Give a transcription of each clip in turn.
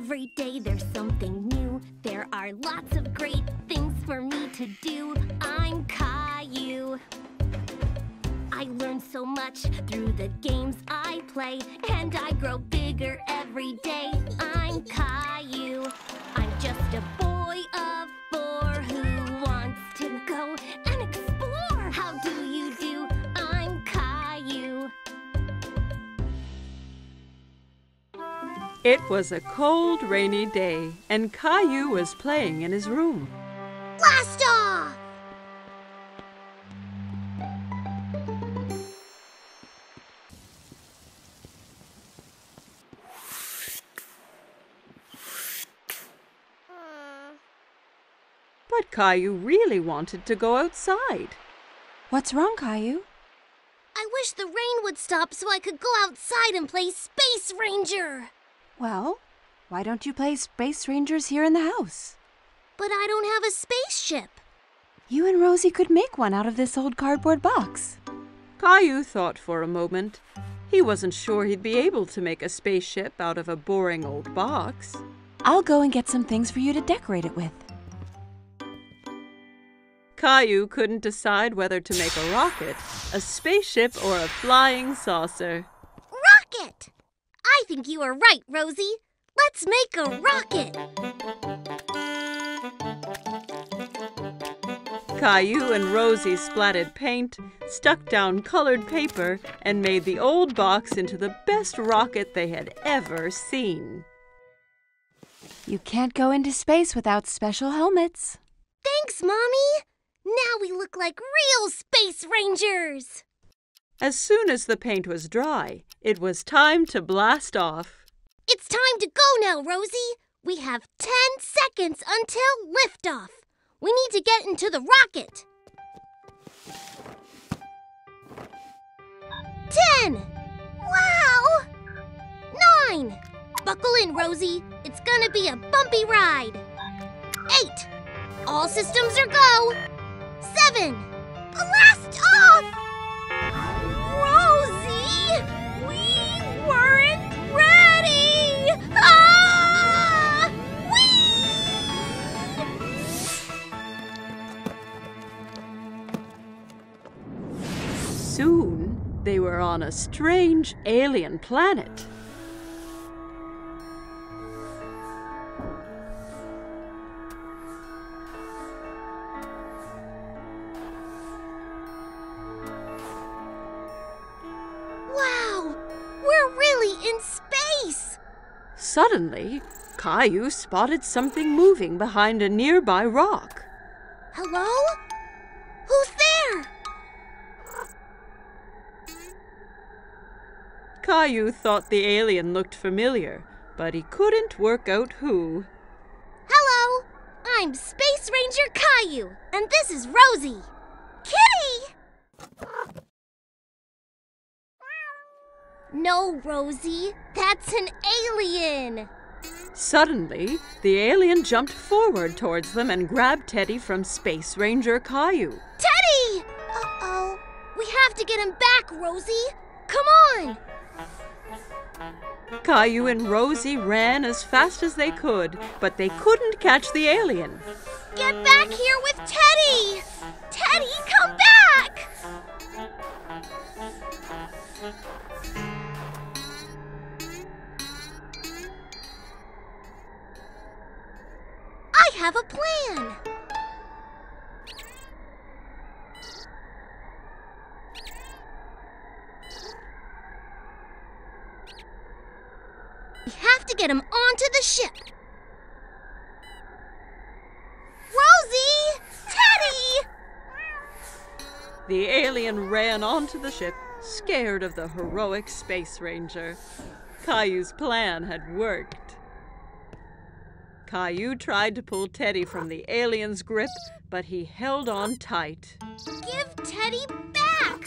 Every day there's something new. There are lots of great things for me to do. I'm Caillou. I learn so much through the games I play, and I grow bigger every day. I'm Caillou. I'm just a boy of 4 who wants to go and explore. How do you do? I'm Caillou. It was a cold, rainy day, and Caillou was playing in his room. Blast off! But Caillou really wanted to go outside. What's wrong, Caillou? I wish the rain would stop so I could go outside and play Space Ranger. Well, why don't you play Space Rangers here in the house? But I don't have a spaceship. You and Rosie could make one out of this old cardboard box. Caillou thought for a moment. He wasn't sure he'd be able to make a spaceship out of a boring old box. I'll go and get some things for you to decorate it with. Caillou couldn't decide whether to make a rocket, a spaceship, or a flying saucer. Rocket! I think you are right, Rosie. Let's make a rocket. Caillou and Rosie splattered paint, stuck down colored paper, and made the old box into the best rocket they had ever seen. You can't go into space without special helmets. Thanks, Mommy. Now we look like real Space Rangers. As soon as the paint was dry, it was time to blast off. It's time to go now, Rosie. We have 10 seconds until liftoff. We need to get into the rocket. 10. Wow! 9. Buckle in, Rosie. It's gonna be a bumpy ride. 8. All systems are go. 7. Blast off! Rosie! We weren't ready! Ah! Soon, they were on a strange alien planet. Wow! We're really in space! Suddenly, Caillou spotted something moving behind a nearby rock. Hello? Who's there? Caillou thought the alien looked familiar, but he couldn't work out who. Hello! I'm Space Ranger Caillou, and this is Rosie. Kitty! No, Rosie, that's an alien. Suddenly, the alien jumped forward towards them and grabbed Teddy from Space Ranger Caillou. Teddy! Uh-oh. We have to get him back, Rosie. Come on! Caillou and Rosie ran as fast as they could, but they couldn't catch the alien. Get back here with Teddy! Teddy, come back! I have a plan. We have to get him onto the ship. Rosie! Teddy! The alien ran onto the ship, scared of the heroic Space Ranger. Caillou's plan had worked. Caillou tried to pull Teddy from the alien's grip, but he held on tight. Give Teddy back!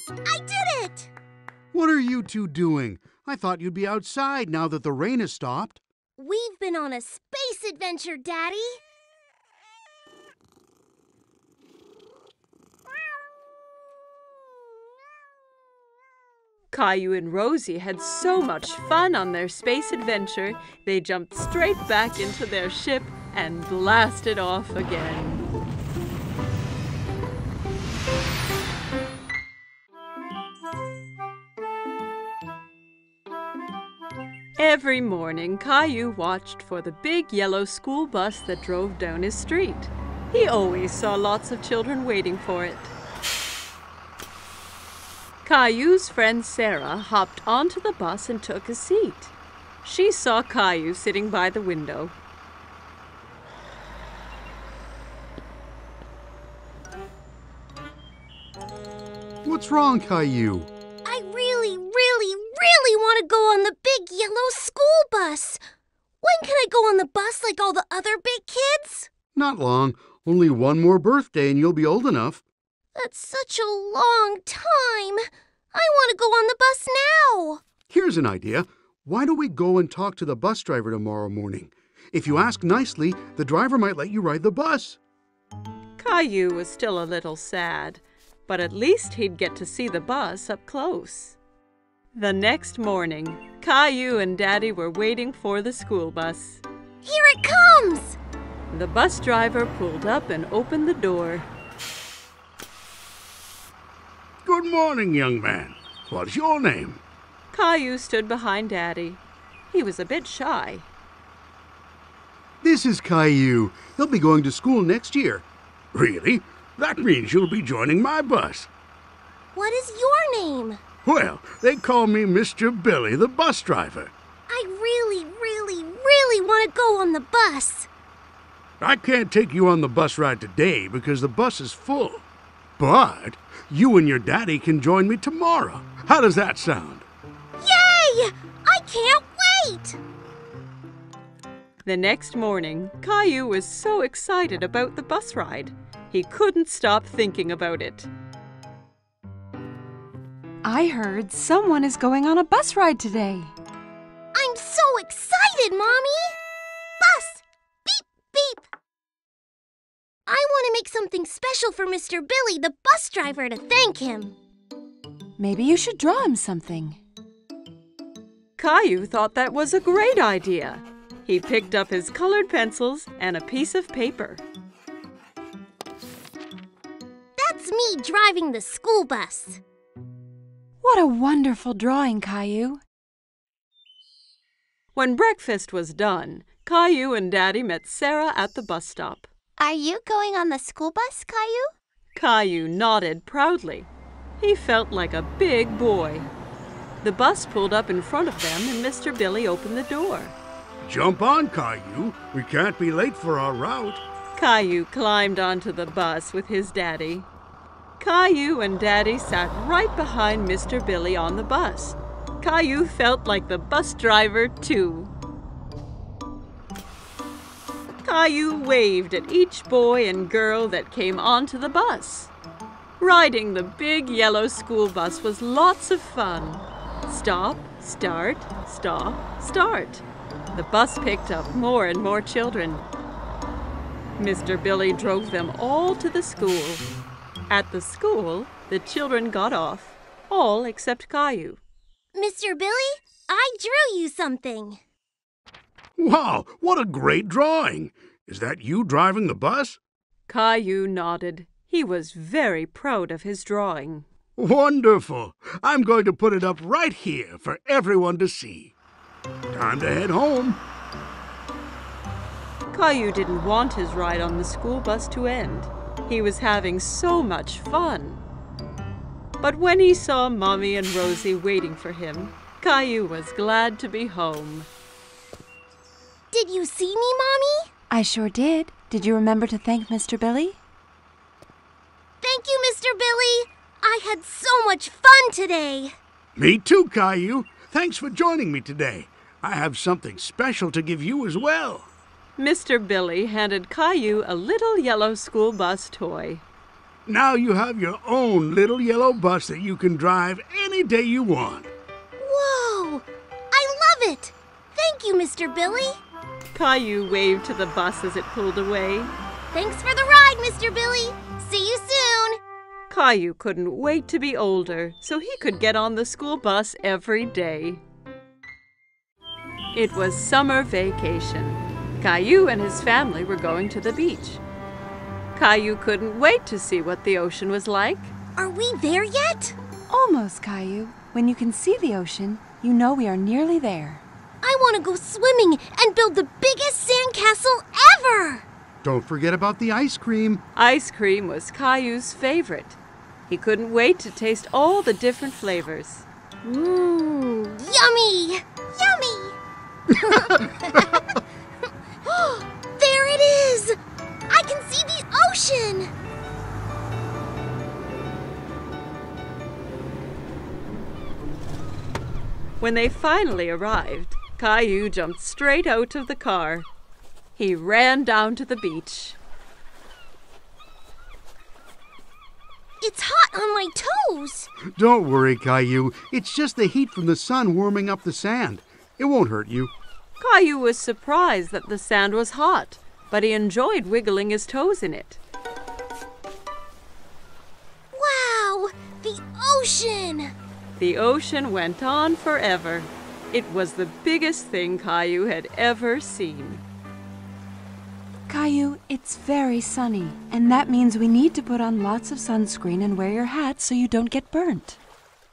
I did it! What are you two doing? I thought you'd be outside now that the rain has stopped. We've been on a space adventure, Daddy. Caillou and Rosie had so much fun on their space adventure, they jumped straight back into their ship and blasted off again. Every morning, Caillou watched for the big yellow school bus that drove down his street. He always saw lots of children waiting for it. Caillou's friend Sarah hopped onto the bus and took a seat. She saw Caillou sitting by the window. What's wrong, Caillou? I really want to go on the big yellow school bus. When can I go on the bus like all the other big kids? Not long. Only one more birthday and you'll be old enough. That's such a long time. I want to go on the bus now. Here's an idea. Why don't we go and talk to the bus driver tomorrow morning? If you ask nicely, the driver might let you ride the bus. Caillou was still a little sad, but at least he'd get to see the bus up close. The next morning, Caillou and Daddy were waiting for the school bus. Here it comes! The bus driver pulled up and opened the door. Good morning, young man. What's your name? Caillou stood behind Daddy. He was a bit shy. This is Caillou. He'll be going to school next year. Really? That means you'll be joining my bus. What is your name? Well, they call me Mr. Billy, the bus driver. I really want to go on the bus. I can't take you on the bus ride today because the bus is full. But you and your daddy can join me tomorrow. How does that sound? Yay! I can't wait! The next morning, Caillou was so excited about the bus ride. He couldn't stop thinking about it. I heard someone is going on a bus ride today. I'm so excited, Mommy! Bus! Beep, beep! I want to make something special for Mr. Billy, the bus driver, to thank him. Maybe you should draw him something. Caillou thought that was a great idea. He picked up his colored pencils and a piece of paper. That's me driving the school bus. What a wonderful drawing, Caillou. When breakfast was done, Caillou and Daddy met Sarah at the bus stop. Are you going on the school bus, Caillou? Caillou nodded proudly. He felt like a big boy. The bus pulled up in front of them and Mr. Billy opened the door. Jump on, Caillou. We can't be late for our route. Caillou climbed onto the bus with his daddy. Caillou and Daddy sat right behind Mr. Billy on the bus. Caillou felt like the bus driver, too. Caillou waved at each boy and girl that came onto the bus. Riding the big yellow school bus was lots of fun. Stop, start, stop, start. The bus picked up more and more children. Mr. Billy drove them all to the school. At the school, the children got off, all except Caillou. Mr. Billy, I drew you something. Wow, what a great drawing. Is that you driving the bus? Caillou nodded. He was very proud of his drawing. Wonderful. I'm going to put it up right here for everyone to see. Time to head home. Caillou didn't want his ride on the school bus to end. He was having so much fun. But when he saw Mommy and Rosie waiting for him, Caillou was glad to be home. Did you see me, Mommy? I sure did. Did you remember to thank Mr. Billy? Thank you, Mr. Billy. I had so much fun today. Me too, Caillou. Thanks for joining me today. I have something special to give you as well. Mr. Billy handed Caillou a little yellow school bus toy. Now you have your own little yellow bus that you can drive any day you want. Whoa! I love it! Thank you, Mr. Billy. Caillou waved to the bus as it pulled away. Thanks for the ride, Mr. Billy. See you soon. Caillou couldn't wait to be older so he could get on the school bus every day. It was summer vacation. Caillou and his family were going to the beach. Caillou couldn't wait to see what the ocean was like. Are we there yet? Almost, Caillou. When you can see the ocean, you know we are nearly there. I want to go swimming and build the biggest sandcastle ever! Don't forget about the ice cream. Ice cream was Caillou's favorite. He couldn't wait to taste all the different flavors. Mmm, yummy! Yummy! There it is! I can see the ocean! When they finally arrived, Caillou jumped straight out of the car. He ran down to the beach. It's hot on my toes! Don't worry, Caillou. It's just the heat from the sun warming up the sand. It won't hurt you. Caillou was surprised that the sand was hot, but he enjoyed wiggling his toes in it. Wow! The ocean! The ocean went on forever. It was the biggest thing Caillou had ever seen. Caillou, it's very sunny, and that means we need to put on lots of sunscreen and wear your hat so you don't get burnt.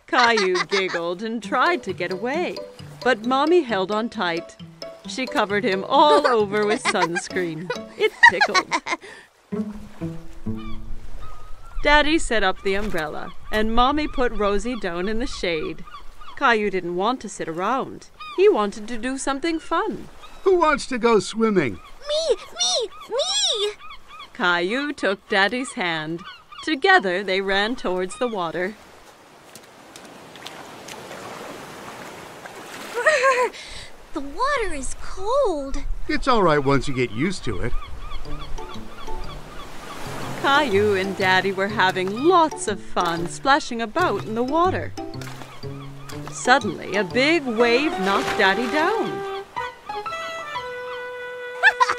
Caillou giggled and tried to get away, but Mommy held on tight. She covered him all over with sunscreen. It tickled. Daddy set up the umbrella, and Mommy put Rosie down in the shade. Caillou didn't want to sit around. He wanted to do something fun. Who wants to go swimming? Me! Caillou took Daddy's hand. Together they ran towards the water. Brr, the water is cold. It's all right once you get used to it. Caillou and Daddy were having lots of fun splashing about in the water. Suddenly, a big wave knocked Daddy down.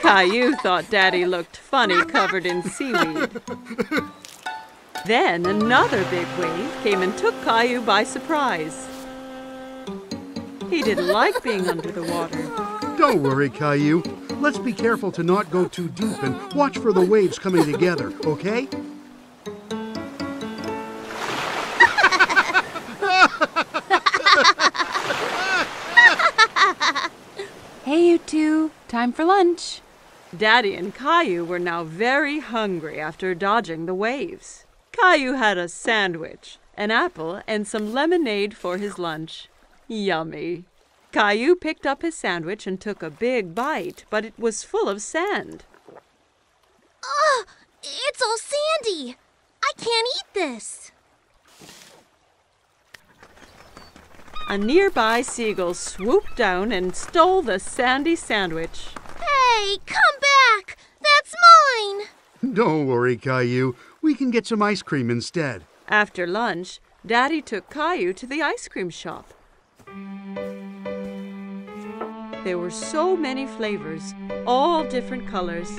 Caillou thought Daddy looked funny covered in seaweed. Then another big wave came and took Caillou by surprise. He didn't like being under the water. Don't worry, Caillou. Let's be careful to not go too deep and watch for the waves coming together, okay? Hey, you two. Time for lunch. Daddy and Caillou were now very hungry after dodging the waves. Caillou had a sandwich, an apple, and some lemonade for his lunch. Yummy! Caillou picked up his sandwich and took a big bite, but it was full of sand. Ugh! It's all sandy! I can't eat this! A nearby seagull swooped down and stole the sandy sandwich. Hey, come back! That's mine! Don't worry, Caillou. We can get some ice cream instead. After lunch, Daddy took Caillou to the ice cream shop. There were so many flavors, all different colors.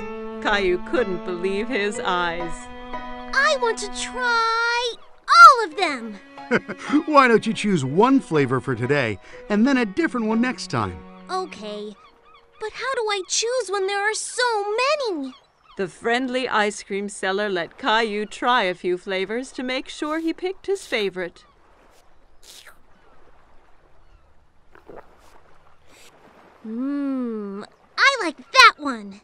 Caillou couldn't believe his eyes. I want to try all of them! Why don't you choose one flavor for today and then a different one next time? Okay, but how do I choose when there are so many? The friendly ice cream seller let Caillou try a few flavors to make sure he picked his favorite. I like that one.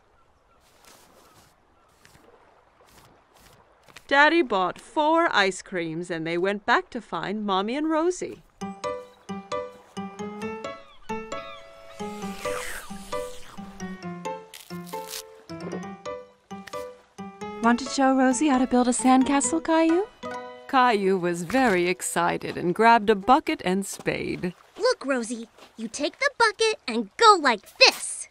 Daddy bought 4 ice creams and they went back to find Mommy and Rosie. Want to show Rosie how to build a sandcastle, Caillou? Caillou was very excited and grabbed a bucket and spade. Look, Rosie, you take the bucket and go like this.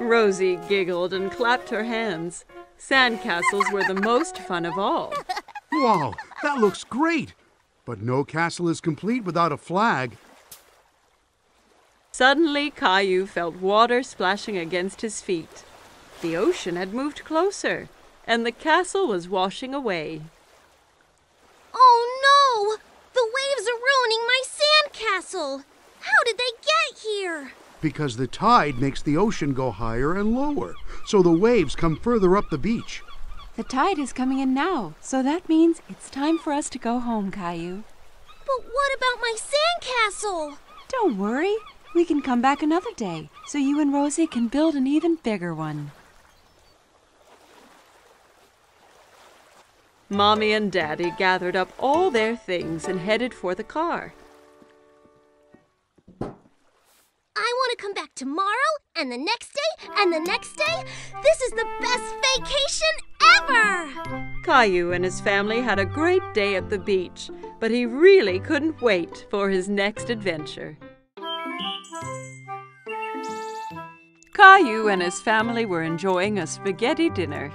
Rosie giggled and clapped her hands. Sandcastles were the most fun of all. Wow, that looks great. But no castle is complete without a flag. Suddenly, Caillou felt water splashing against his feet. The ocean had moved closer, and the castle was washing away. Oh no! The waves are ruining my sandcastle! How did they get here? Because the tide makes the ocean go higher and lower, so the waves come further up the beach. The tide is coming in now, so that means it's time for us to go home, Caillou. But what about my sandcastle? Don't worry. We can come back another day, so you and Rosie can build an even bigger one. Mommy and Daddy gathered up all their things and headed for the car. I want to come back tomorrow, and the next day, and the next day. This is the best vacation ever! Caillou and his family had a great day at the beach, but he really couldn't wait for his next adventure. Caillou and his family were enjoying a spaghetti dinner.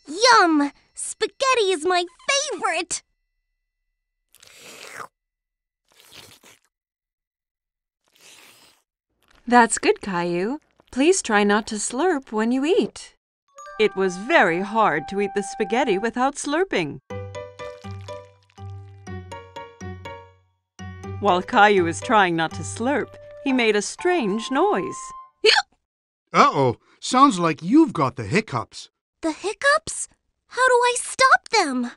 Yum! Spaghetti is my favorite! That's good, Caillou. Please try not to slurp when you eat. It was very hard to eat the spaghetti without slurping. While Caillou was trying not to slurp, he made a strange noise. Uh-oh, sounds like you've got the hiccups. The hiccups? How do I stop them?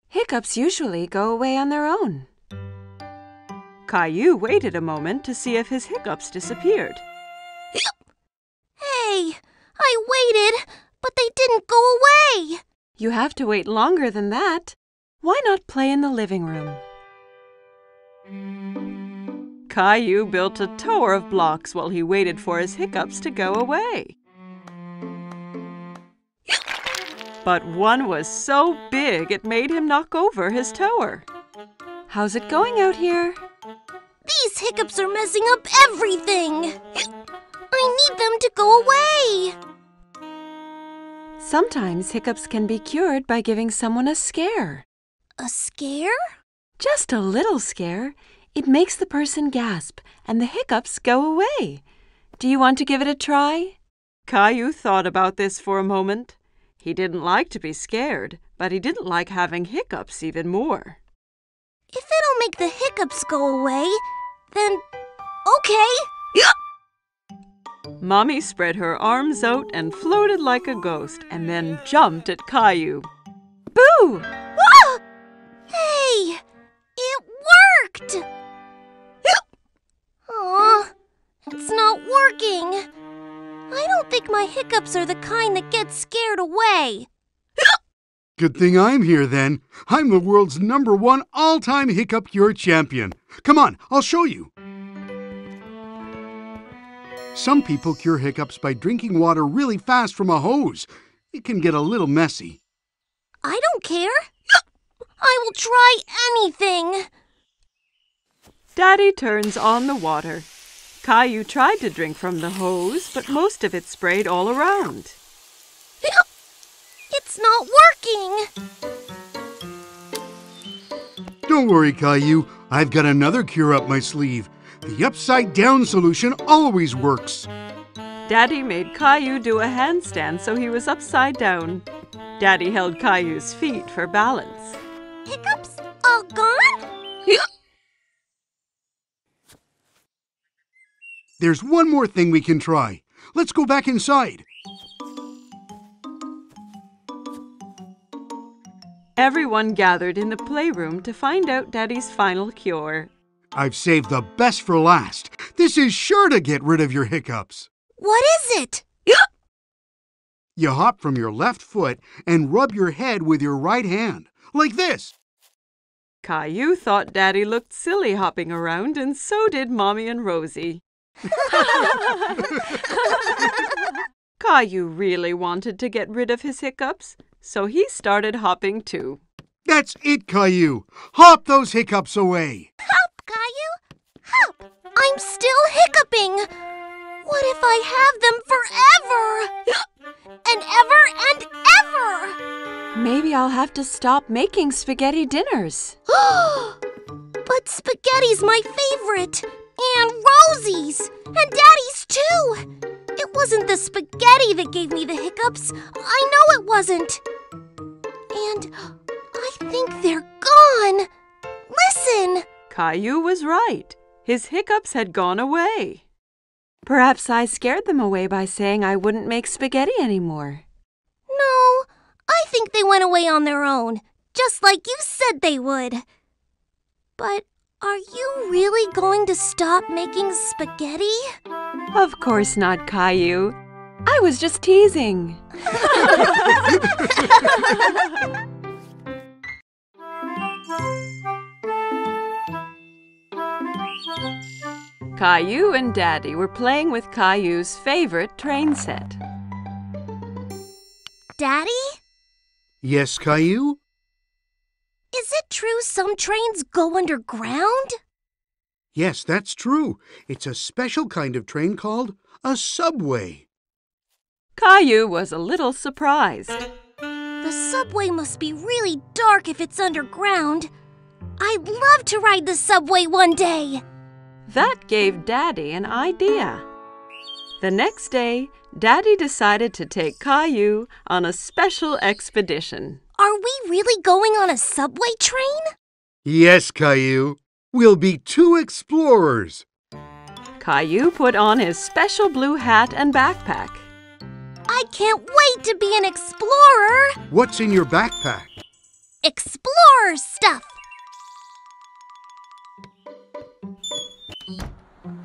Hiccups usually go away on their own. Caillou waited a moment to see if his hiccups disappeared. Hey, I waited, but they didn't go away. You have to wait longer than that. Why not play in the living room? Caillou built a tower of blocks while he waited for his hiccups to go away. But one was so big it made him knock over his tower. How's it going out here? These hiccups are messing up everything. I need them to go away. Sometimes hiccups can be cured by giving someone a scare. A scare? Just a little scare. It makes the person gasp, and the hiccups go away. Do you want to give it a try? Caillou thought about this for a moment. He didn't like to be scared, but he didn't like having hiccups even more. If it'll make the hiccups go away, then okay. Mommy spread her arms out and floated like a ghost, and then jumped at Caillou. Boo! Ah! Hey! It worked! Aw, it's not working. I don't think my hiccups are the kind that get scared away. Good thing I'm here then. I'm the world's #1 all-time hiccup cure champion. Come on, I'll show you. Some people cure hiccups by drinking water really fast from a hose. It can get a little messy. I don't care. I will try anything. Daddy turns on the water. Caillou tried to drink from the hose, but most of it sprayed all around. It's not working. Don't worry, Caillou. I've got another cure up my sleeve. The upside-down solution always works. Daddy made Caillou do a handstand so he was upside down. Daddy held Caillou's feet for balance. Hiccups all gone? There's one more thing we can try. Let's go back inside. Everyone gathered in the playroom to find out Daddy's final cure. I've saved the best for last. This is sure to get rid of your hiccups. What is it? You hop from your left foot and rub your head with your right hand, like this. Caillou thought Daddy looked silly hopping around, and so did Mommy and Rosie. Caillou really wanted to get rid of his hiccups, so he started hopping too. That's it, Caillou. Hop those hiccups away. Hop, Caillou. Hop. I'm still hiccuping. What if I have them forever? And ever and ever? Maybe I'll have to stop making spaghetti dinners. But spaghetti's my favorite. And Rosie's. And Daddy's too. It wasn't the spaghetti that gave me the hiccups. I know it wasn't. And I think they're gone. Listen! Caillou was right. His hiccups had gone away. Perhaps I scared them away by saying I wouldn't make spaghetti anymore. No, I think they went away on their own, just like you said they would. But are you really going to stop making spaghetti? Of course not, Caillou. I was just teasing. Caillou and Daddy were playing with Caillou's favorite train set. Daddy? Yes, Caillou? Is it true some trains go underground? Yes, that's true. It's a special kind of train called a subway. Caillou was a little surprised. The subway must be really dark if it's underground. I'd love to ride the subway one day. That gave Daddy an idea. The next day, Daddy decided to take Caillou on a special expedition. Are we really going on a subway train? Yes, Caillou. We'll be 2 explorers. Caillou put on his special blue hat and backpack. I can't wait to be an explorer. What's in your backpack? Explorer stuff.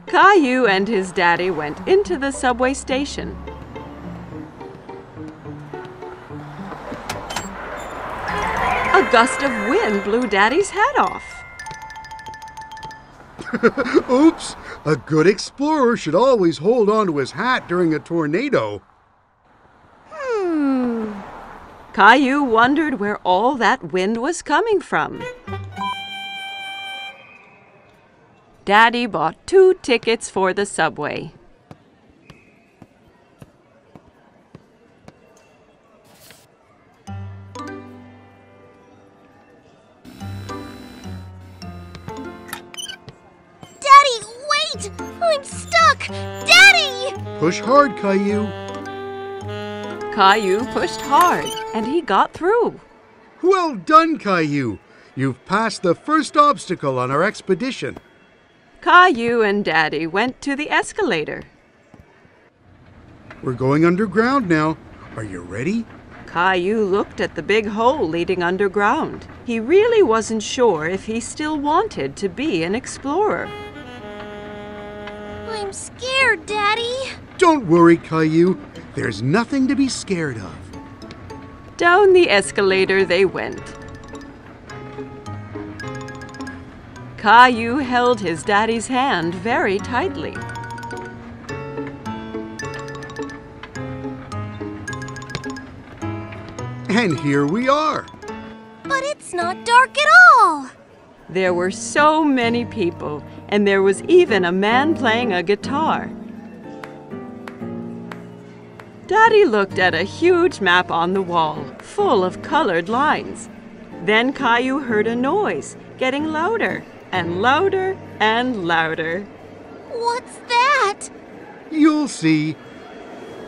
Caillou and his daddy went into the subway station. A gust of wind blew Daddy's hat off. Oops! A good explorer should always hold on to his hat during a tornado. Caillou wondered where all that wind was coming from. Daddy bought 2 tickets for the subway. Daddy, wait! I'm stuck! Daddy! Push hard, Caillou. Caillou pushed hard, and he got through. Well done, Caillou. You've passed the first obstacle on our expedition. Caillou and Daddy went to the escalator. We're going underground now. Are you ready? Caillou looked at the big hole leading underground. He really wasn't sure if he still wanted to be an explorer. I'm scared, Daddy. Don't worry, Caillou. There's nothing to be scared of. Down the escalator they went. Caillou held his daddy's hand very tightly. And here we are. But it's not dark at all. There were so many people, and there was even a man playing a guitar. Daddy looked at a huge map on the wall, full of colored lines. Then Caillou heard a noise, getting louder and louder and louder. What's that? You'll see.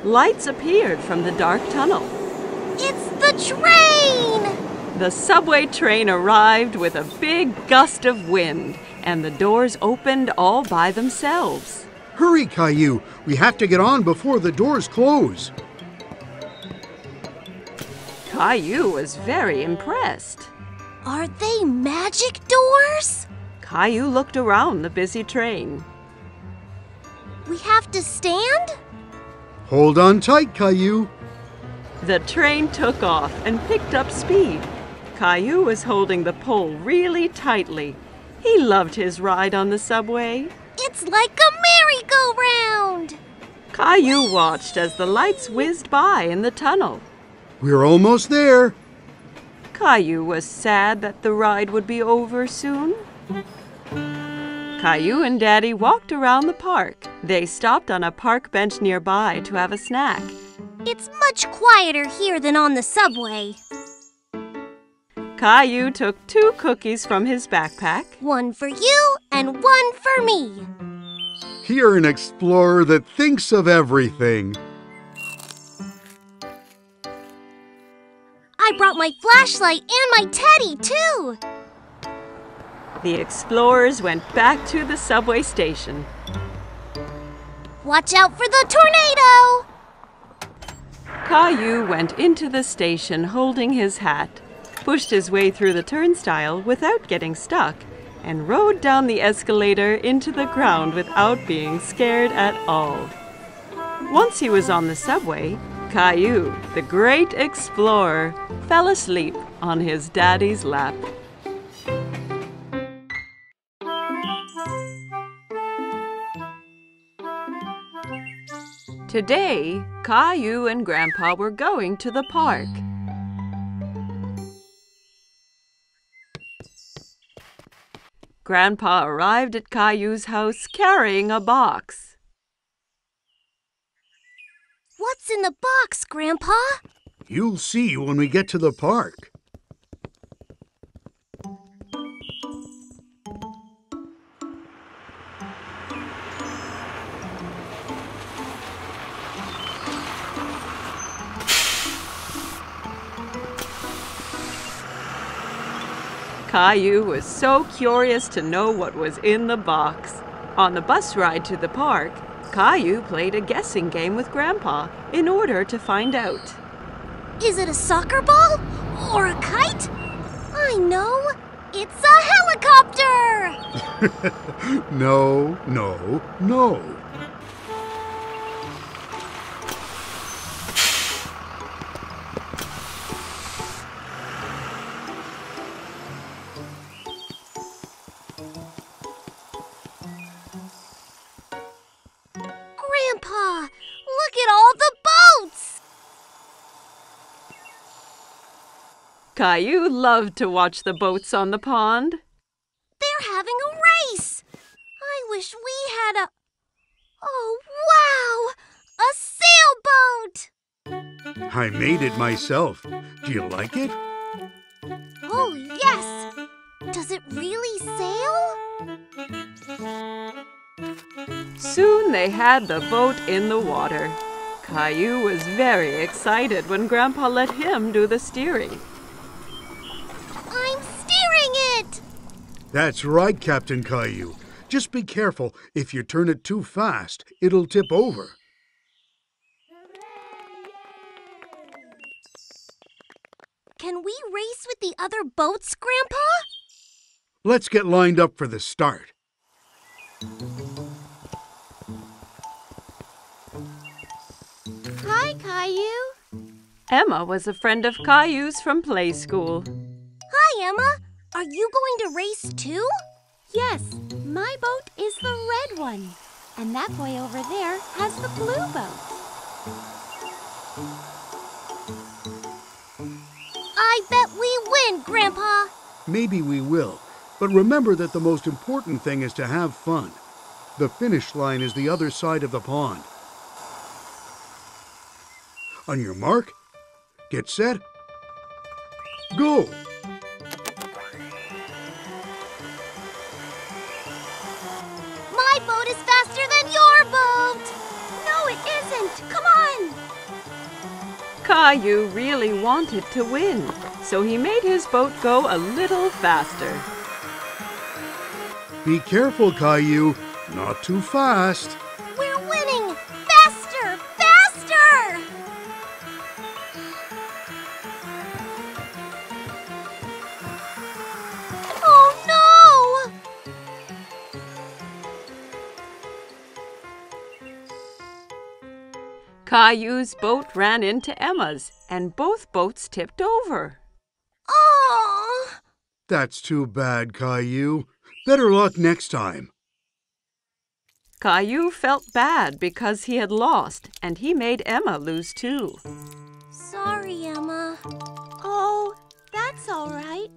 Lights appeared from the dark tunnel. It's the train! The subway train arrived with a big gust of wind, and the doors opened all by themselves. Hurry, Caillou. We have to get on before the doors close. Caillou was very impressed. Are they magic doors? Caillou looked around the busy train. We have to stand? Hold on tight, Caillou. The train took off and picked up speed. Caillou was holding the pole really tightly. He loved his ride on the subway. It's like a merry-go-round! Caillou watched as the lights whizzed by in the tunnel. We're almost there. Caillou was sad that the ride would be over soon. Caillou and Daddy walked around the park. They stopped on a park bench nearby to have a snack. It's much quieter here than on the subway. Caillou took 2 cookies from his backpack. One for you and one for me. You're an explorer that thinks of everything. I brought my flashlight and my teddy, too. The explorers went back to the subway station. Watch out for the tornado! Caillou went into the station holding his hat, pushed his way through the turnstile without getting stuck, and rode down the escalator into the ground without being scared at all. Once he was on the subway, Caillou, the great explorer, fell asleep on his daddy's lap. Today, Caillou and Grandpa were going to the park. Grandpa arrived at Caillou's house carrying a box. What's in the box, Grandpa? You'll see when we get to the park. Caillou was so curious to know what was in the box. On the bus ride to the park, Caillou played a guessing game with Grandpa in order to find out. Is it a soccer ball or a kite? I know. It's a helicopter! No, no, no. Grandpa, look at all the boats! Caillou loved to watch the boats on the pond. They're having a race! I wish we had a... Oh, wow! A sailboat! I made it myself. Do you like it? Oh, yes! Does it really sail? Soon they had the boat in the water. Caillou was very excited when Grandpa let him do the steering. I'm steering it! That's right, Captain Caillou. Just be careful. If you turn it too fast, it'll tip over. Can we race with the other boats, Grandpa? Let's get lined up for the start. Hi, Caillou. Emma was a friend of Caillou's from play school. Hi, Emma. Are you going to race too? Yes, my boat is the red one. And that boy over there has the blue boat. I bet we win, Grandpa. Maybe we will. But remember that the most important thing is to have fun. The finish line is the other side of the pond. On your mark, get set, go! My boat is faster than your boat! No, it isn't. Come on! Caillou really wanted to win, so he made his boat go a little faster. Be careful, Caillou. Not too fast. We're winning! Faster! Faster! Oh, no! Caillou's boat ran into Emma's, and both boats tipped over. Oh! That's too bad, Caillou. Better luck next time. Caillou felt bad because he had lost, and he made Emma lose too. Sorry, Emma. Oh, that's all right.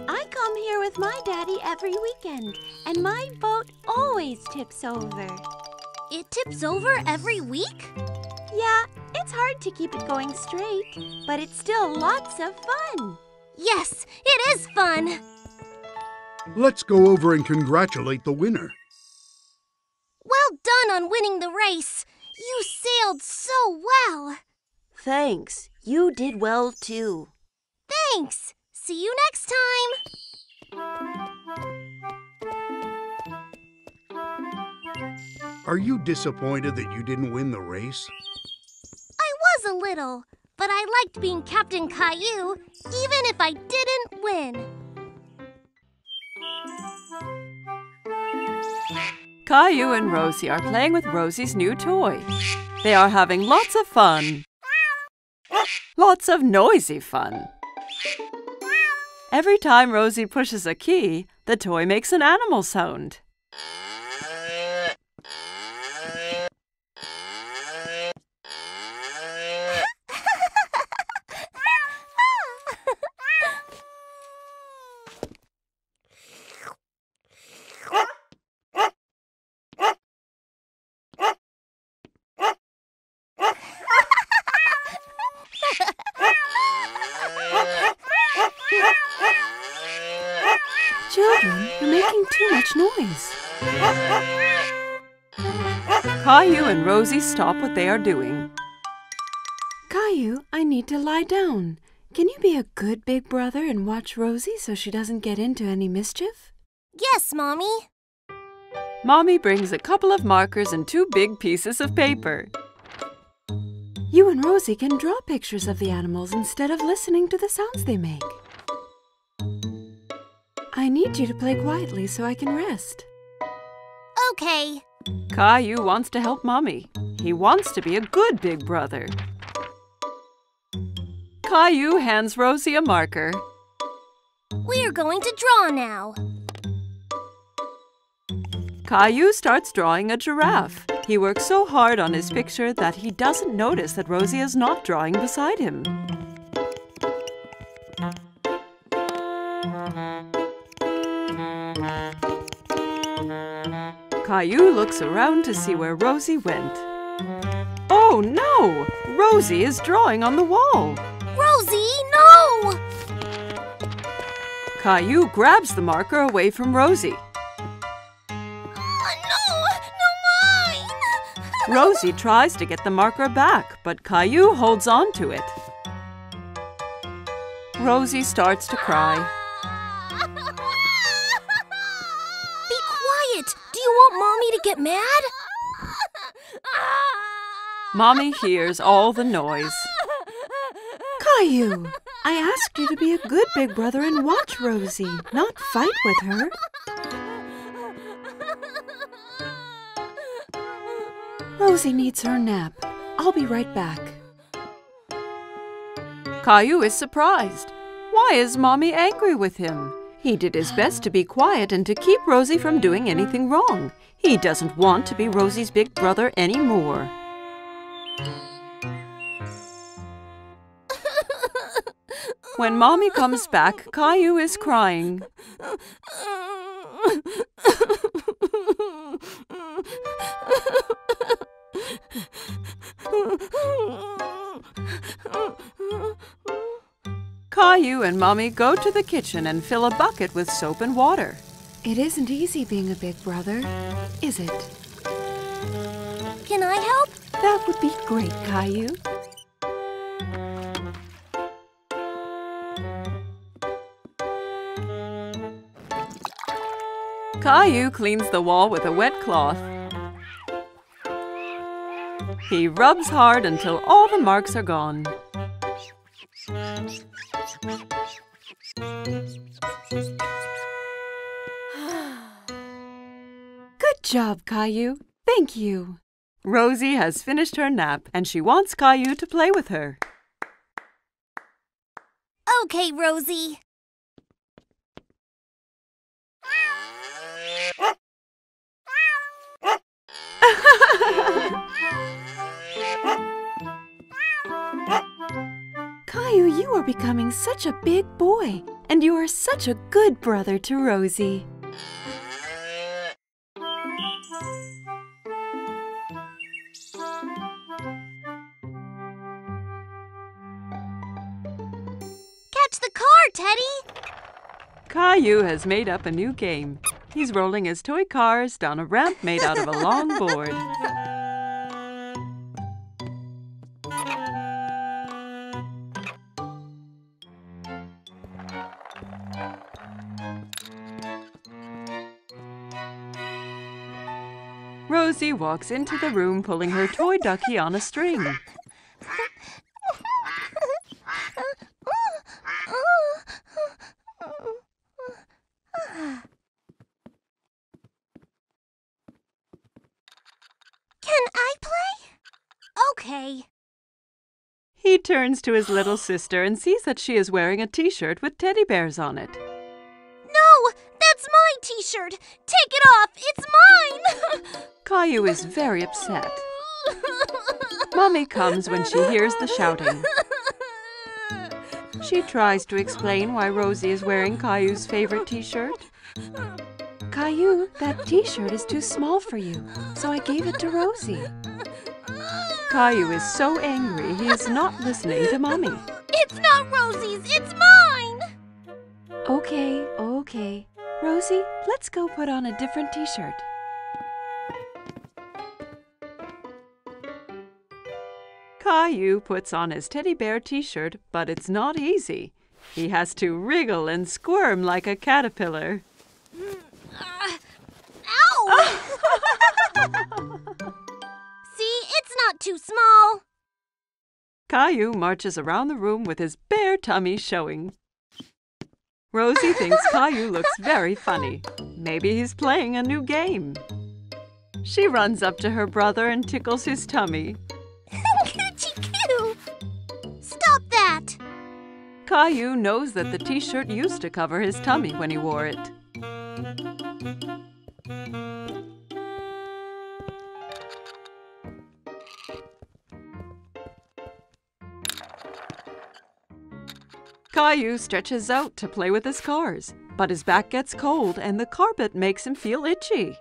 I come here with my daddy every weekend, and my boat always tips over. It tips over every week? Yeah, it's hard to keep it going straight, but it's still lots of fun. Yes, it is fun! Let's go over and congratulate the winner. Well done on winning the race! You sailed so well! Thanks. You did well, too. Thanks! See you next time! Are you disappointed that you didn't win the race? I was a little, but I liked being Captain Caillou, even if I didn't win. Caillou and Rosie are playing with Rosie's new toy. They are having lots of fun. Lots of noisy fun. Every time Rosie pushes a key, the toy makes an animal sound. Children, you're making too much noise. Caillou and Rosie stop what they are doing. Caillou, I need to lie down. Can you be a good big brother and watch Rosie so she doesn't get into any mischief? Yes, Mommy. Mommy brings a couple of markers and 2 big pieces of paper. You and Rosie can draw pictures of the animals instead of listening to the sounds they make. I need you to play quietly so I can rest. Okay. Caillou wants to help Mommy. He wants to be a good big brother. Caillou hands Rosie a marker. We're going to draw now. Caillou starts drawing a giraffe. He works so hard on his picture that he doesn't notice that Rosie is not drawing beside him. Caillou looks around to see where Rosie went. Oh no! Rosie is drawing on the wall. Rosie, no! Caillou grabs the marker away from Rosie. No mine! Rosie tries to get the marker back, but Caillou holds on to it. Rosie starts to cry. Be quiet! Do you want Mommy to get mad? Mommy hears all the noise. Caillou, I asked you to be a good big brother and watch Rosie, not fight with her. Rosie needs her nap. I'll be right back. Caillou is surprised. Why is Mommy angry with him? He did his best to be quiet and to keep Rosie from doing anything wrong. He doesn't want to be Rosie's big brother anymore. When Mommy comes back, Caillou is crying. Caillou and Mommy go to the kitchen and fill a bucket with soap and water. It isn't easy being a big brother, is it? Can I help? That would be great, Caillou. Caillou cleans the wall with a wet cloth. He rubs hard until all the marks are gone. Good job, Caillou. Thank you. Rosie has finished her nap and she wants Caillou to play with her. Okay, Rosie. Caillou, you are becoming such a big boy, and you are such a good brother to Rosie. Catch the car, Teddy! Caillou has made up a new game. He's rolling his toy cars down a ramp made out of a long board. Rosie walks into the room pulling her toy ducky on a string. Can I play? Okay. He turns to his little sister and sees that she is wearing a t-shirt with teddy bears on it. No! That's my t-shirt! Take it off! It's mine! Caillou is very upset. Mommy comes when she hears the shouting. She tries to explain why Rosie is wearing Caillou's favorite t-shirt. Caillou, that t-shirt is too small for you, so I gave it to Rosie. Caillou is so angry he is not listening to Mommy. It's not Rosie's! It's mine! Okay. Rosie, let's go put on a different t-shirt. Caillou puts on his teddy bear t-shirt, but it's not easy. He has to wriggle and squirm like a caterpillar. Ow! See, it's not too small. Caillou marches around the room with his bare tummy showing. Rosie thinks Caillou looks very funny. Maybe he's playing a new game. She runs up to her brother and tickles his tummy. Coochie-coo! Stop that! Caillou knows that the t-shirt used to cover his tummy when he wore it. Caillou stretches out to play with his cars, but his back gets cold and the carpet makes him feel itchy.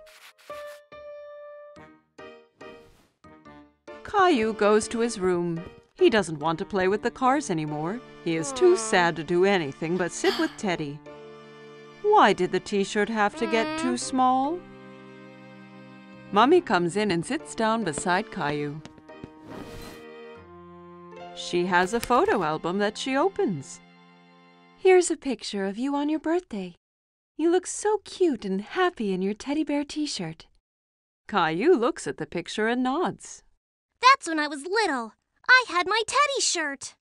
Caillou goes to his room. He doesn't want to play with the cars anymore. He is too sad to do anything but sit with Teddy. Why did the t-shirt have to get too small? Mommy comes in and sits down beside Caillou. She has a photo album that she opens. Here's a picture of you on your birthday. You look so cute and happy in your teddy bear t-shirt. Caillou looks at the picture and nods. That's when I was little. I had my teddy shirt.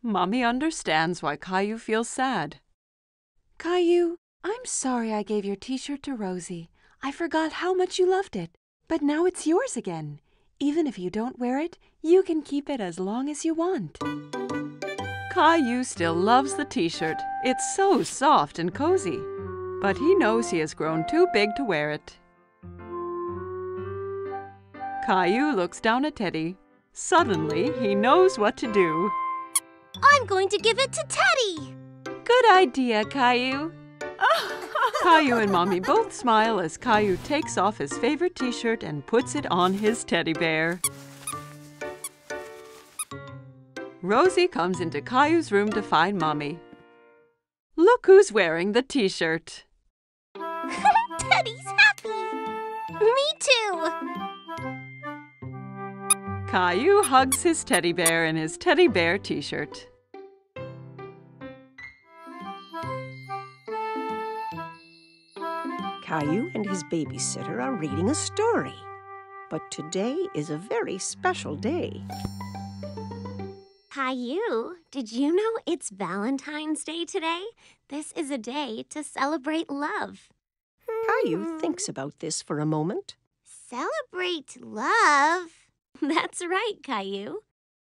Mommy understands why Caillou feels sad. Caillou, I'm sorry I gave your t-shirt to Rosie. I forgot how much you loved it, but now it's yours again. Even if you don't wear it, you can keep it as long as you want. Caillou still loves the t-shirt. It's so soft and cozy. But he knows he has grown too big to wear it. Caillou looks down at Teddy. Suddenly, he knows what to do. I'm going to give it to Teddy! Good idea, Caillou. Caillou and Mommy both smile as Caillou takes off his favorite t-shirt and puts it on his teddy bear. Rosie comes into Caillou's room to find Mommy. Look who's wearing the t-shirt. Teddy's happy! Me too! Caillou hugs his teddy bear in his teddy bear t-shirt. Caillou and his babysitter are reading a story. But today is a very special day. Caillou, did you know it's Valentine's Day today? This is a day to celebrate love. Caillou thinks about this for a moment. Celebrate love? That's right, Caillou.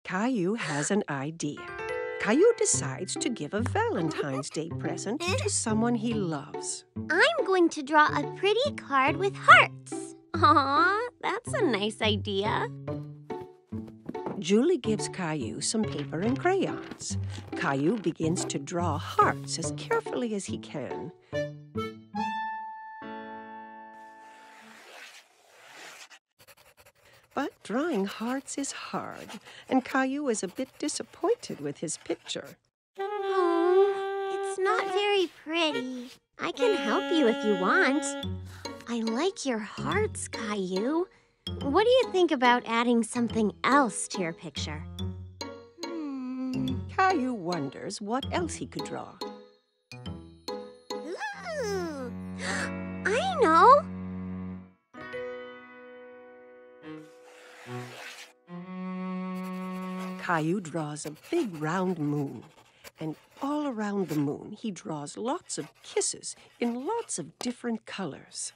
Caillou has an idea. Caillou decides to give a Valentine's Day present to someone he loves. I'm going to draw a pretty card with hearts. Aw, that's a nice idea. Julie gives Caillou some paper and crayons. Caillou begins to draw hearts as carefully as he can. But drawing hearts is hard, and Caillou is a bit disappointed with his picture. Aww, It's not very pretty. I can help you if you want. I like your hearts, Caillou. What do you think about adding something else to your picture? Caillou wonders what else he could draw. Ooh, I know. Caillou draws a big round moon, and all around the moon he draws lots of kisses in lots of different colors.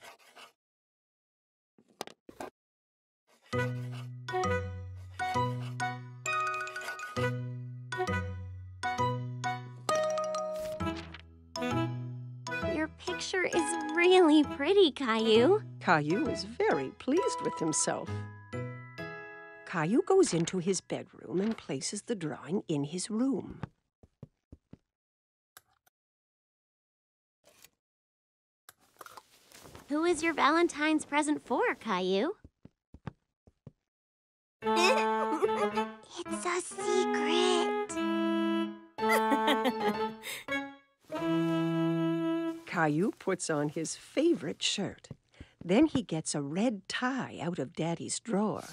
Your picture is really pretty, Caillou. Caillou is very pleased with himself. Caillou goes into his bedroom and places the drawing in his room. Who is your Valentine's present for, Caillou? It's a secret. Caillou puts on his favorite shirt. Then he gets a red tie out of Daddy's drawer.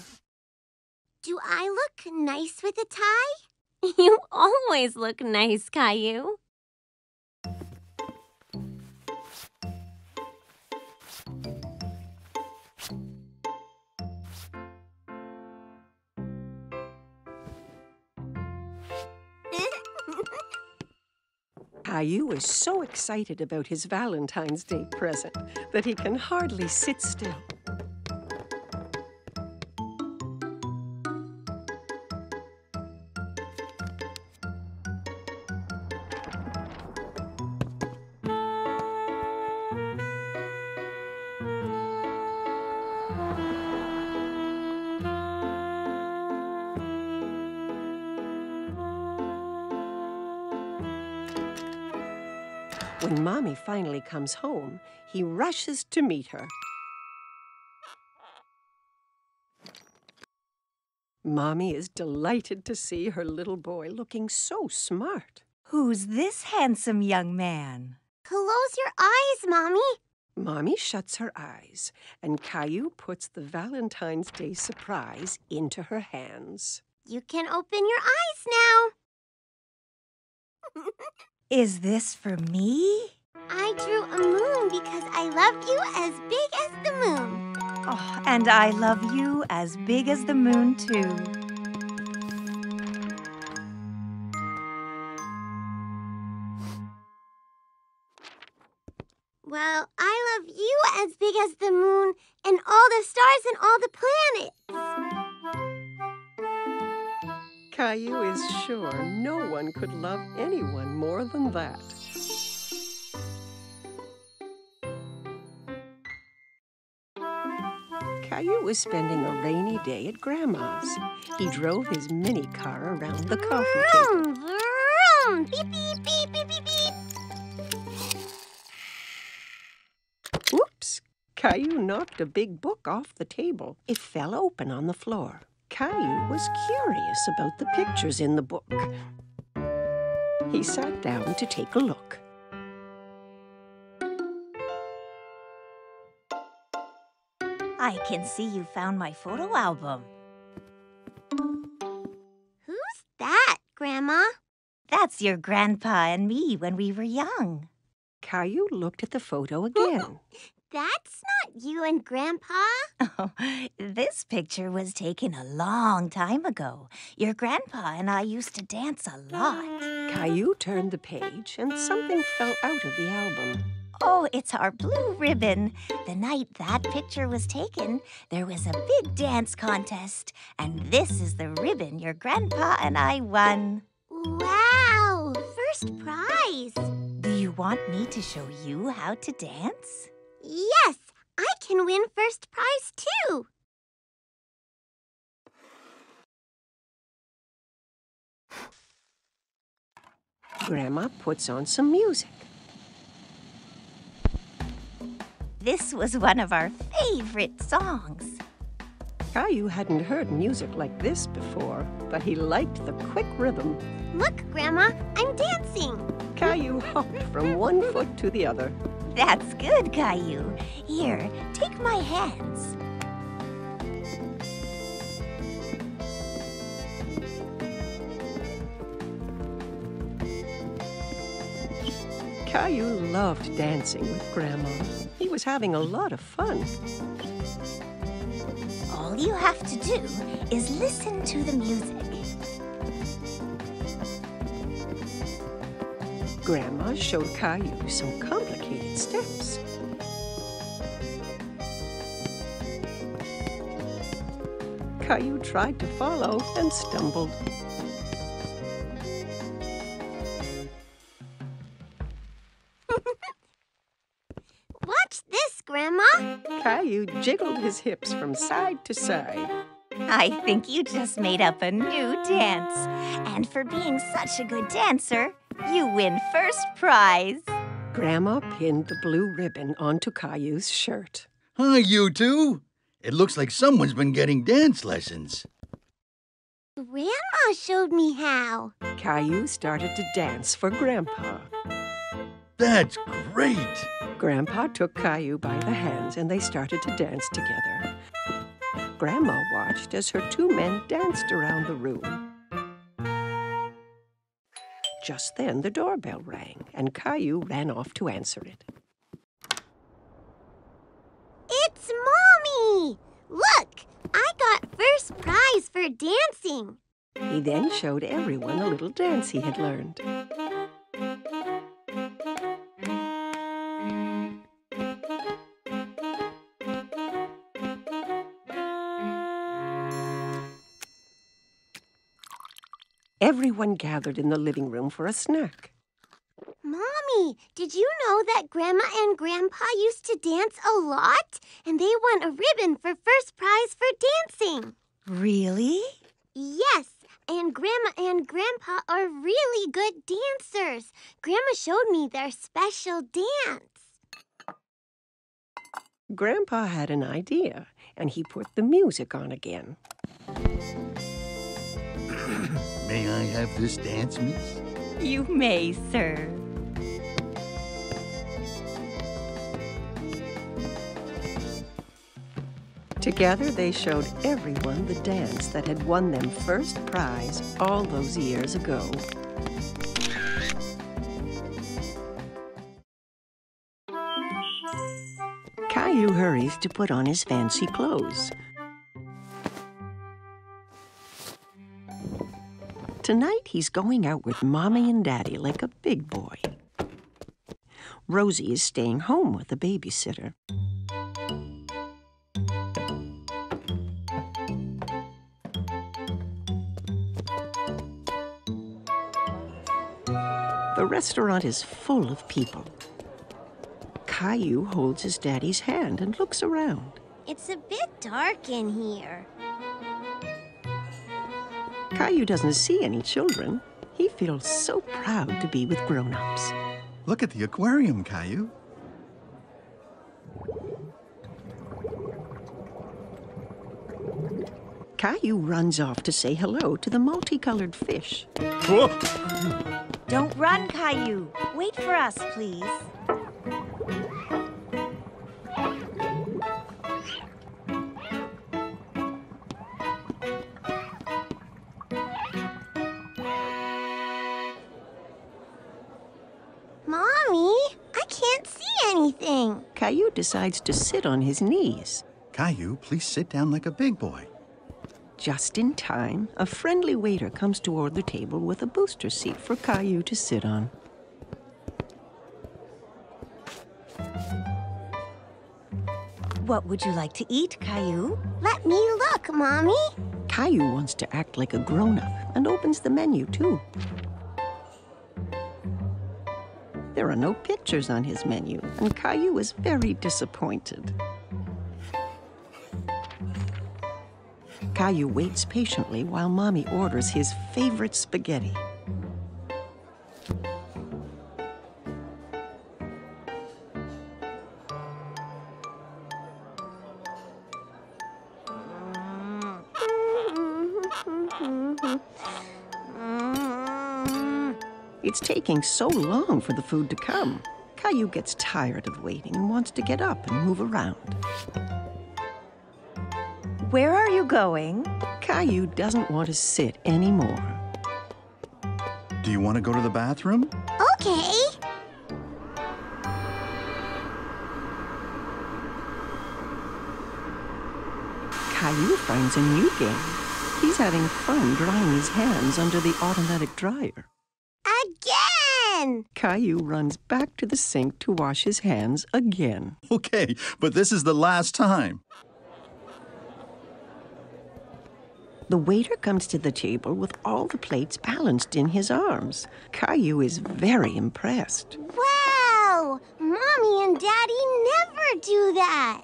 Do I look nice with a tie? You always look nice, Caillou. Caillou is so excited about his Valentine's Day present that he can hardly sit still. When Mommy finally comes home, he rushes to meet her. Mommy is delighted to see her little boy looking so smart. Who's this handsome young man? Close your eyes, Mommy. Mommy shuts her eyes, and Caillou puts the Valentine's Day surprise into her hands. You can open your eyes now. Is this for me? I drew a moon because I love you as big as the moon. Oh, and I love you as big as the moon, too. Well, I love you as big as the moon and all the stars and all the planets. Caillou is sure no one could love anyone more than that. Caillou was spending a rainy day at Grandma's. He drove his mini car around the coffee table. Vroom, vroom. Beep, beep, beep, beep, beep, beep. Oops! Caillou knocked a big book off the table. It fell open on the floor. Caillou was curious about the pictures in the book. He sat down to take a look. I can see you found my photo album. Who's that, Grandma? That's your grandpa and me when we were young. Caillou looked at the photo again. That's not you and Grandpa. Oh, this picture was taken a long time ago. Your grandpa and I used to dance a lot. Caillou turned the page and something fell out of the album. Oh, it's our blue ribbon. The night that picture was taken, there was a big dance contest. And this is the ribbon your grandpa and I won. Wow, first prize. Do you want me to show you how to dance? Yes, I can win first prize too. Grandma puts on some music. This was one of our favorite songs. Caillou hadn't heard music like this before, but he liked the quick rhythm. Look, Grandma, I'm dancing. Caillou hopped from one foot to the other. That's good, Caillou. Here, take my hands. Caillou loved dancing with Grandma. He was having a lot of fun. All you have to do is listen to the music. Grandma showed Caillou some complicated steps. Caillou tried to follow and stumbled. Watch this, Grandma. Caillou jiggled his hips from side to side. I think you just made up a new dance. And for being such a good dancer, you win first prize. Grandma pinned the blue ribbon onto Caillou's shirt. Hi, you two. It looks like someone's been getting dance lessons. Grandma showed me how. Caillou started to dance for Grandpa. That's great. Grandpa took Caillou by the hands and they started to dance together. Grandma watched as her two men danced around the room. Just then the doorbell rang and Caillou ran off to answer it. It's Mommy! Look, I got first prize for dancing. He then showed everyone a little dance he had learned. Everyone gathered in the living room for a snack. Mommy, did you know that Grandma and Grandpa used to dance a lot? And they won a ribbon for first prize for dancing. Really? Yes, and Grandma and Grandpa are really good dancers. Grandma showed me their special dance. Grandpa had an idea, and he put the music on again. May I have this dance, miss? You may, sir. Together, they showed everyone the dance that had won them first prize all those years ago. Caillou hurries to put on his fancy clothes. Tonight, he's going out with Mommy and Daddy like a big boy. Rosie is staying home with the babysitter. The restaurant is full of people. Caillou holds his daddy's hand and looks around. It's a bit dark in here. Caillou doesn't see any children. He feels so proud to be with grown-ups. Look at the aquarium, Caillou. Caillou runs off to say hello to the multicolored fish. Don't run, Caillou. Wait for us, please. Mommy, I can't see anything. Caillou decides to sit on his knees. Caillou, please sit down like a big boy. Just in time, a friendly waiter comes toward the table with a booster seat for Caillou to sit on. What would you like to eat, Caillou? Let me look, Mommy. Caillou wants to act like a grown-up and opens the menu, too. There are no pictures on his menu, and Caillou is very disappointed. Caillou waits patiently while Mommy orders his favorite spaghetti. It's taking so long for the food to come. Caillou gets tired of waiting and wants to get up and move around. Where are you going? Caillou doesn't want to sit anymore. Do you want to go to the bathroom? Okay. Caillou finds a new game. He's having fun drying his hands under the automatic dryer. Again! Caillou runs back to the sink to wash his hands again. Okay, but this is the last time. The waiter comes to the table with all the plates balanced in his arms. Caillou is very impressed. Wow! Mommy and Daddy never do that.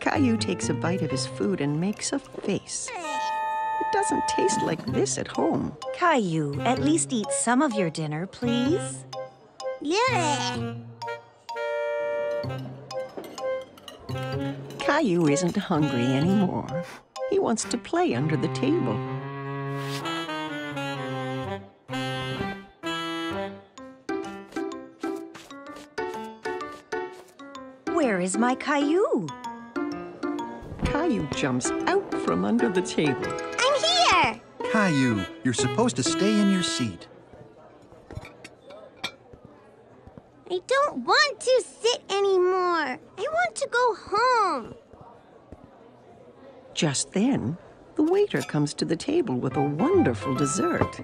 Caillou takes a bite of his food and makes a face. It doesn't taste like this at home. Caillou, at least eat some of your dinner, please. Yeah. Caillou isn't hungry anymore. He wants to play under the table. Where is my Caillou? Caillou jumps out from under the table. I'm here! Caillou, you're supposed to stay in your seat. I don't want to sit anymore. I want to go home. Just then, the waiter comes to the table with a wonderful dessert.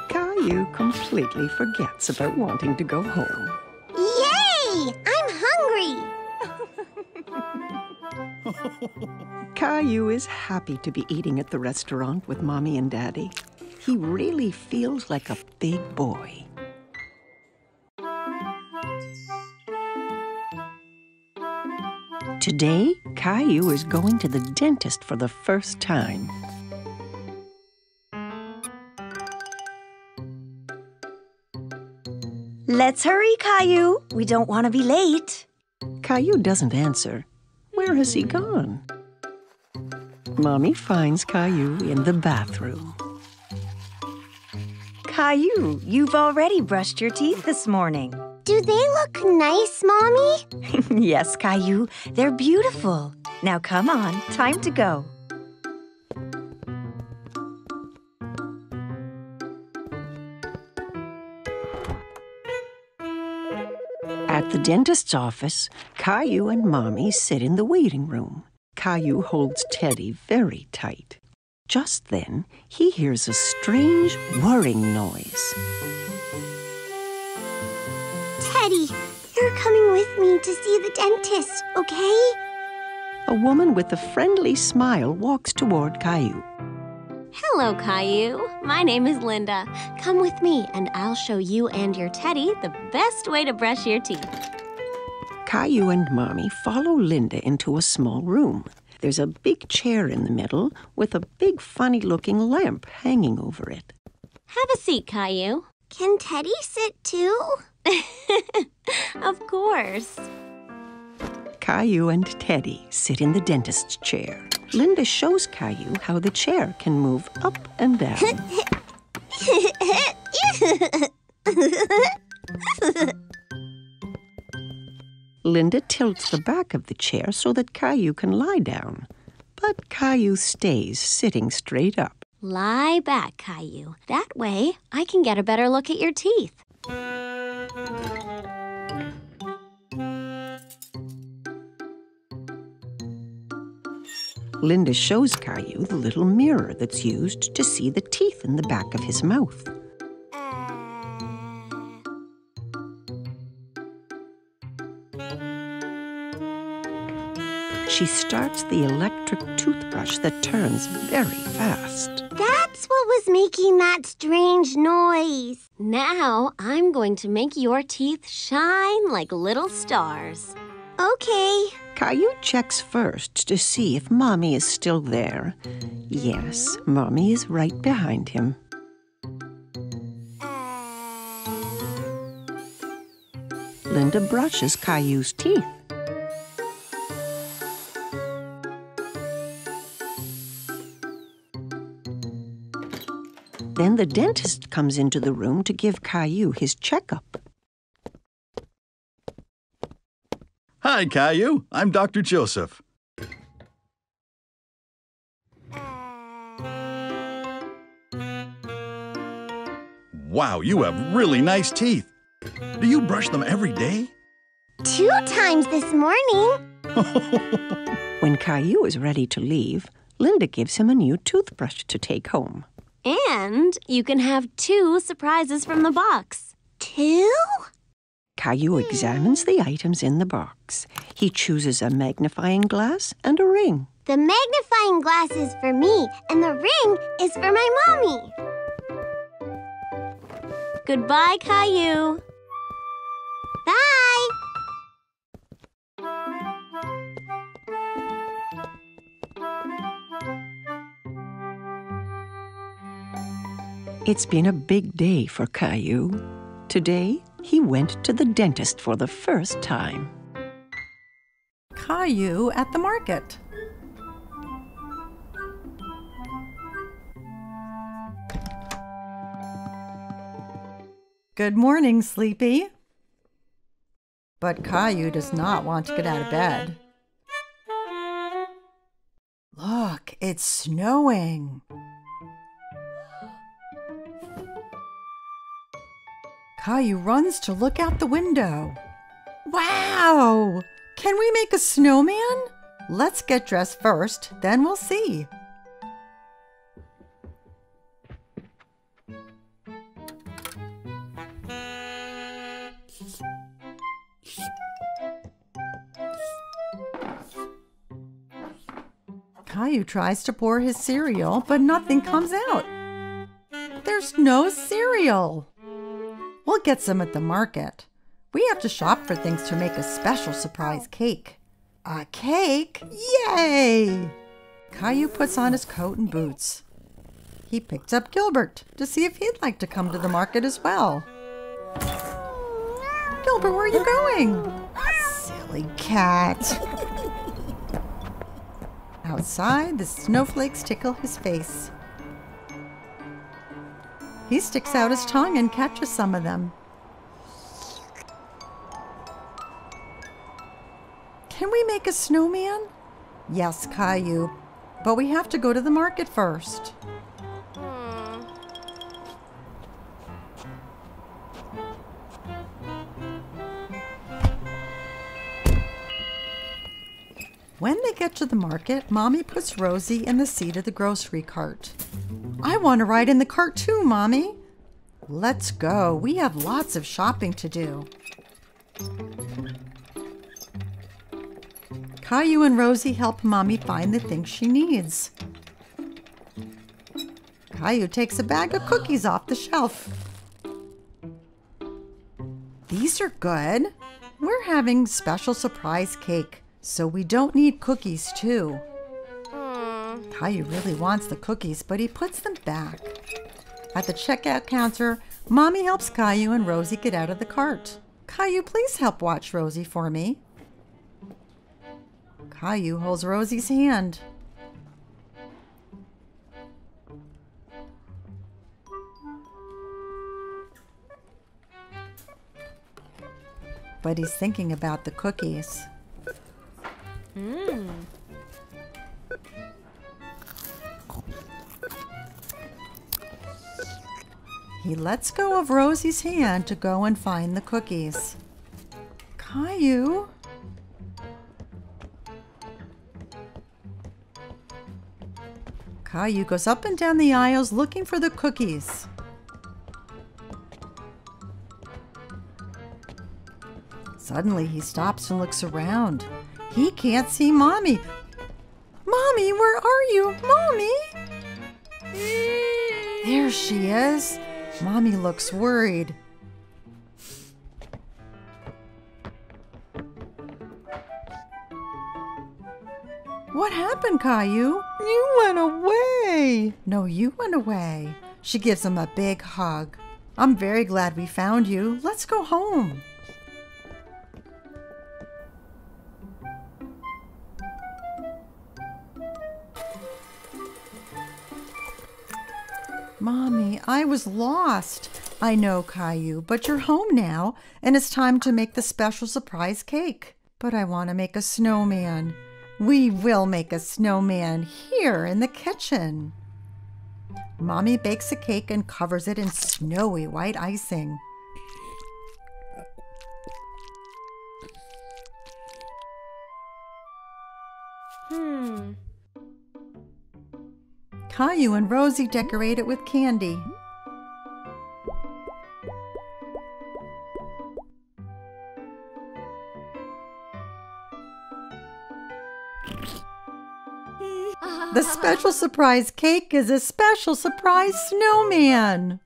Caillou completely forgets about wanting to go home. Yay! I'm hungry. Caillou is happy to be eating at the restaurant with Mommy and Daddy. He really feels like a big boy. Today, Caillou is going to the dentist for the first time. Let's hurry, Caillou. We don't want to be late. Caillou doesn't answer. Where has he gone? Mommy finds Caillou in the bathroom. Caillou, you've already brushed your teeth this morning. Do they look nice, Mommy? Yes, Caillou, they're beautiful. Now come on, time to go. At the dentist's office, Caillou and Mommy sit in the waiting room. Caillou holds Teddy very tight. Just then, he hears a strange whirring noise. Teddy, you're coming with me to see the dentist, okay? A woman with a friendly smile walks toward Caillou. Hello, Caillou. My name is Linda. Come with me, and I'll show you and your Teddy the best way to brush your teeth. Caillou and Mommy follow Linda into a small room. There's a big chair in the middle with a big funny-looking lamp hanging over it. Have a seat, Caillou. Can Teddy sit too? Of course. Caillou and Teddy sit in the dentist's chair. Linda shows Caillou how the chair can move up and down. Linda tilts the back of the chair so that Caillou can lie down. But Caillou stays sitting straight up. Lie back, Caillou. That way, I can get a better look at your teeth. Linda shows Caillou the little mirror that's used to see the teeth in the back of his mouth. She starts the electric toothbrush that turns very fast. That's what was making that strange noise. Now I'm going to make your teeth shine like little stars. Okay. Caillou checks first to see if Mommy is still there. Yes, Mommy is right behind him. Linda brushes Caillou's teeth. Then the dentist comes into the room to give Caillou his checkup. Hi, Caillou. I'm Dr. Joseph. Wow, you have really nice teeth. Do you brush them every day? 2 times this morning. When Caillou is ready to leave, Linda gives him a new toothbrush to take home. And you can have 2 surprises from the box. 2? Caillou examines the items in the box. He chooses a magnifying glass and a ring. The magnifying glass is for me, and the ring is for my mommy. Goodbye, Caillou. Bye. It's been a big day for Caillou. Today, he went to the dentist for the first time. Caillou at the market. Good morning, Sleepy. But Caillou does not want to get out of bed. Look, it's snowing. Caillou runs to look out the window. Wow! Can we make a snowman? Let's get dressed first, then we'll see. Caillou tries to pour his cereal, but nothing comes out. There's no cereal. We'll get some at the market. We have to shop for things to make a special surprise cake. A cake? Yay! Caillou puts on his coat and boots. He picked up Gilbert to see if he'd like to come to the market as well. Gilbert, where are you going? Silly cat. Outside, the snowflakes tickle his face. He sticks out his tongue and catches some of them. Can we make a snowman? Yes, Caillou, but we have to go to the market first. When they get to the market, Mommy puts Rosie in the seat of the grocery cart. I want to ride in the cart too, Mommy. Let's go. We have lots of shopping to do. Caillou and Rosie help Mommy find the things she needs. Caillou takes a bag of cookies off the shelf. These are good. We're having special surprise cake, so we don't need cookies too. Caillou really wants the cookies, but he puts them back. At the checkout counter, Mommy helps Caillou and Rosie get out of the cart. Caillou, please help watch Rosie for me. Caillou holds Rosie's hand. But he's thinking about the cookies. He lets go of Rosie's hand to go and find the cookies. Caillou? Caillou goes up and down the aisles looking for the cookies. Suddenly he stops and looks around. He can't see Mommy. Mommy, where are you? Mommy? There she is. Mommy looks worried. What happened, Caillou? You went away. No, you went away. She gives him a big hug. I'm very glad we found you. Let's go home. Mommy, I was lost. I know, Caillou, but you're home now, and it's time to make the special surprise cake. But I want to make a snowman. We will make a snowman here in the kitchen. Mommy bakes a cake and covers it in snowy white icing. Caillou and Rosie decorate it with candy. The special surprise cake is a special surprise snowman.